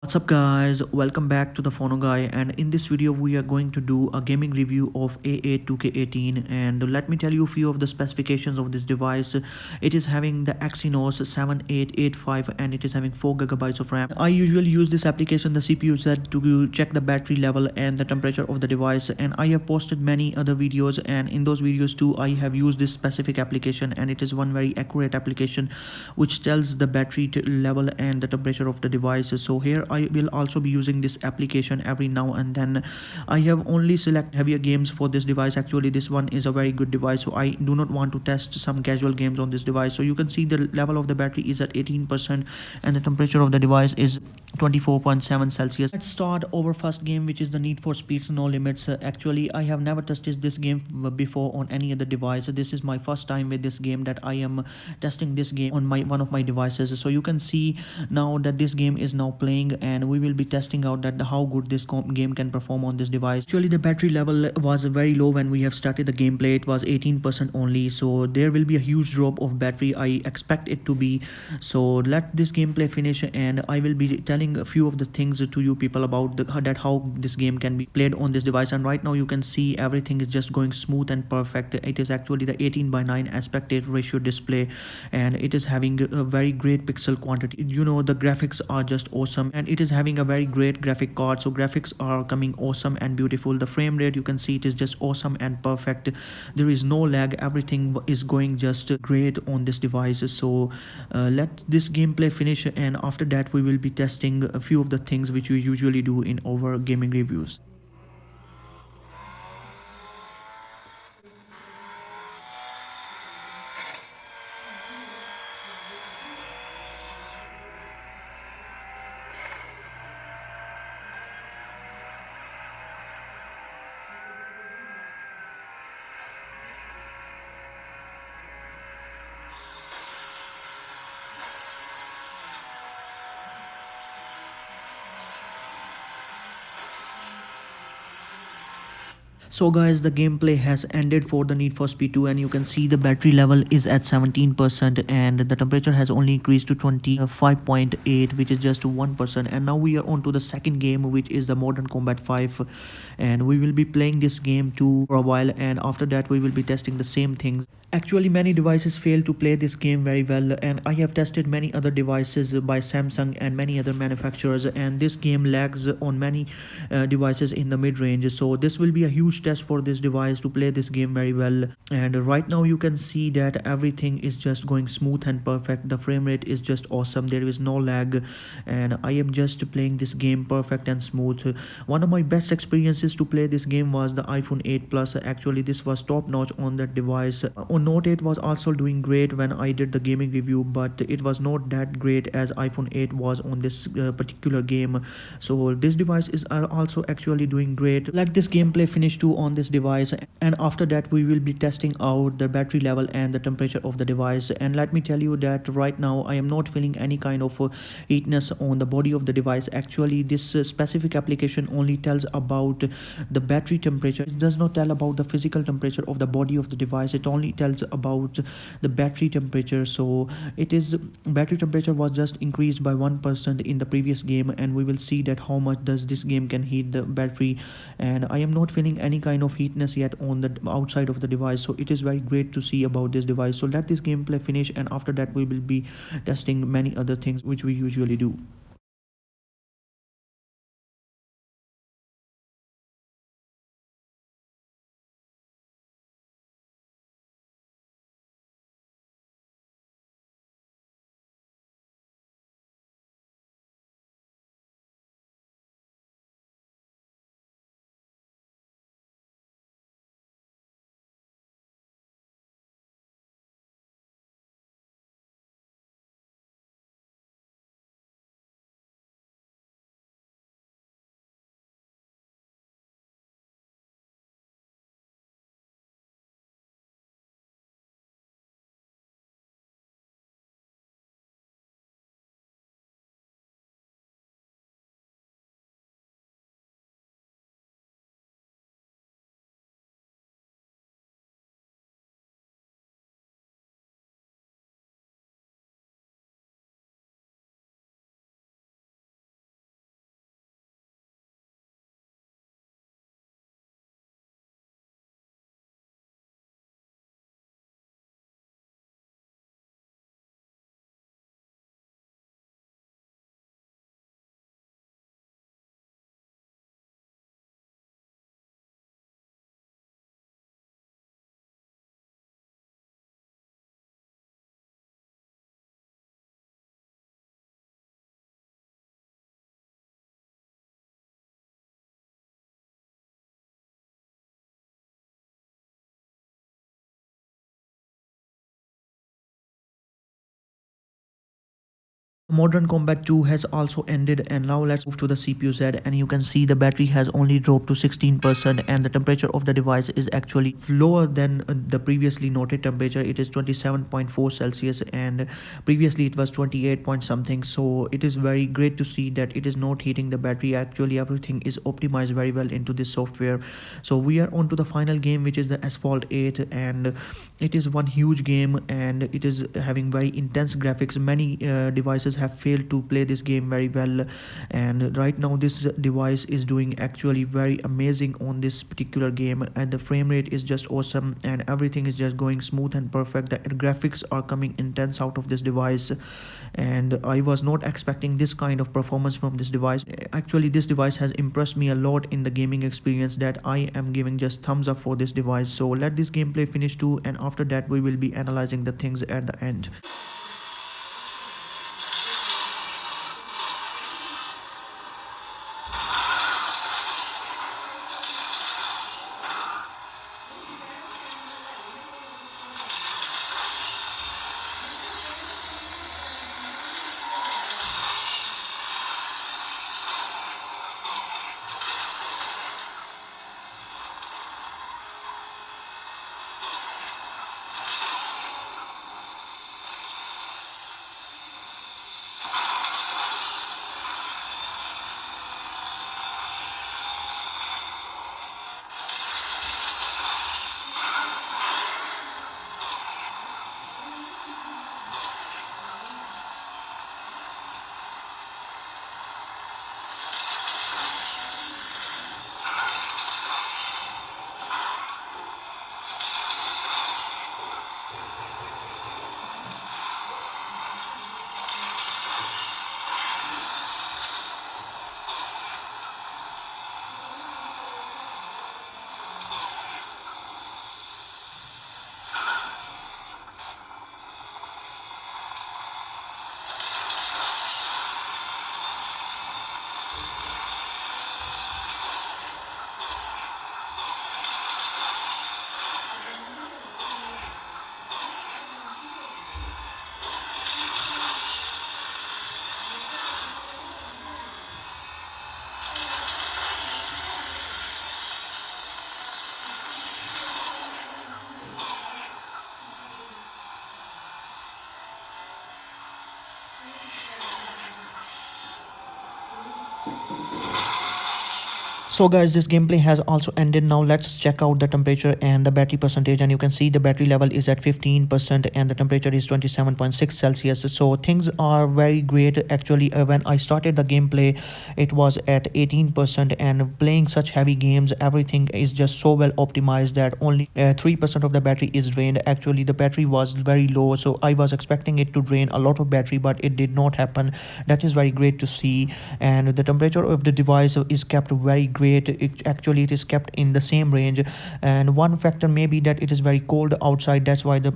What's up guys, welcome back to the Phono Guy, and in this video we are going to do a gaming review of A8 2K18. And let me tell you a few of the specifications of this device. It is having the Exynos 7885 and it is having 4 GB of RAM. I usually use this application, the CPU Z, to check the battery level and the temperature of the device, and I have posted many other videos, and in those videos too I have used this specific application, and it is one very accurate application which tells the battery level and the temperature of the device. So here I will also be using this application every now and then. I have only select heavier games for this device. Actually this one is a very good device, so I do not want to test some casual games on this device. So you can see the level of the battery is at 18% and the temperature of the device is 24.7 Celsius. Let's start our first game, which is the Need for Speeds No Limits. Actually I have never tested this game before on any other device. This is my first time with this game that I am testing this game on my one of my devices. So you can see now that this game is now playing, and we will be testing out that how good this game can perform on this device. Actually the battery level was very low when we have started the gameplay. It was 18% only, so there will be a huge drop of battery, I expect it to be. So let this gameplay finish and I will be telling a few of the things to you people about that how this game can be played on this device. And right now you can see everything is just going smooth and perfect. It is actually the 18:9 aspect ratio display, and it is having a very great pixel quantity. The graphics are just awesome, and it is having a very great graphic card, so graphics are coming awesome and beautiful. The frame rate, you can see it is just awesome and perfect. There is no lag, everything is going just great on this device. So let this gameplay finish, and after that we will be testing a few of the things which we usually do in our gaming reviews. So guys, the gameplay has ended for the Need for Speed 2, and you can see the battery level is at 17% and the temperature has only increased to 25.8, which is just 1%. And now we are on to the second game, which is the Modern Combat 5, and we will be playing this game too for a while, and after that we will be testing the same things. Actually many devices fail to play this game very well, and I have tested many other devices by Samsung and many other manufacturers, and this game lags on many devices in the mid range. So this will be a huge test for this device to play this game very well. And right now you can see that everything is just going smooth and perfect. The frame rate is just awesome, there is no lag, and I am just playing this game perfect and smooth. One of my best experiences to play this game was the iPhone 8 Plus. Actually this was top notch on that device. On Note 8 was also doing great when I did the gaming review, but it was not that great as iPhone 8 was on this particular game. So this device is also actually doing great. Let this gameplay finish too on this device, and after that we will be testing out the battery level and the temperature of the device. And let me tell you that right now I am not feeling any kind of heatness on the body of the device. Actually this specific application only tells about the battery temperature. It does not tell about the physical temperature of the body of the device, it only tells about the battery temperature. So it is battery temperature was just increased by 1% in the previous game, and we will see that how much does this game can heat the battery. And I am not feeling any kind of heatness yet on the outside of the device, so it is very great to see about this device. So let this gameplay finish, and after that we will be testing many other things which we usually do. Modern Combat 2 has also ended, and now let's move to the CPU side, and you can see the battery has only dropped to 16%, and the temperature of the device is actually lower than the previously noted temperature. It is 27.4 Celsius, and previously it was 28 point something. So it is very great to see that it is not heating the battery. Actually everything is optimized very well into this software. So we are on to the final game, which is the Asphalt 8, and it is one huge game, and it is having very intense graphics. Many devices have failed to play this game very well, and right now this device is doing actually very amazing on this particular game, and the frame rate is just awesome, and everything is just going smooth and perfect. The graphics are coming intense out of this device, and I was not expecting this kind of performance from this device. Actually this device has impressed me a lot in the gaming experience, that I am giving just thumbs up for this device. So let this gameplay finish too, and after that we will be analyzing the things at the end. So guys, this gameplay has also ended. Now let's check out the temperature and the battery percentage, and you can see the battery level is at 15% and the temperature is 27.6 Celsius. So things are very great. Actually when I started the gameplay it was at 18%, and playing such heavy games everything is just so well optimized that only 3% of the battery is drained. Actually the battery was very low, so I was expecting it to drain a lot of battery, but it did not happen. That is very great to see, and the temperature of the device is kept very great. It is kept in the same range, and one factor may be that it is very cold outside. That's why the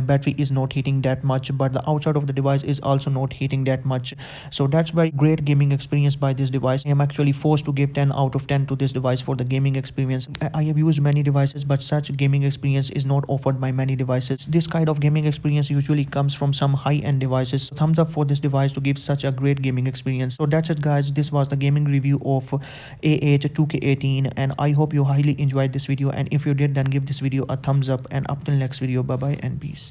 battery is not heating that much, but the outside of the device is also not heating that much. So that's very great gaming experience by this device. I am actually forced to give 10 out of 10 to this device for the gaming experience. I have used many devices, but such gaming experience is not offered by many devices. This kind of gaming experience usually comes from some high-end devices. Thumbs up for this device to give such a great gaming experience. So that's it guys, this was the gaming review of A8 2K18, and I hope you highly enjoyed this video, and if you did then give this video a thumbs up, and up till next video, bye bye and peace.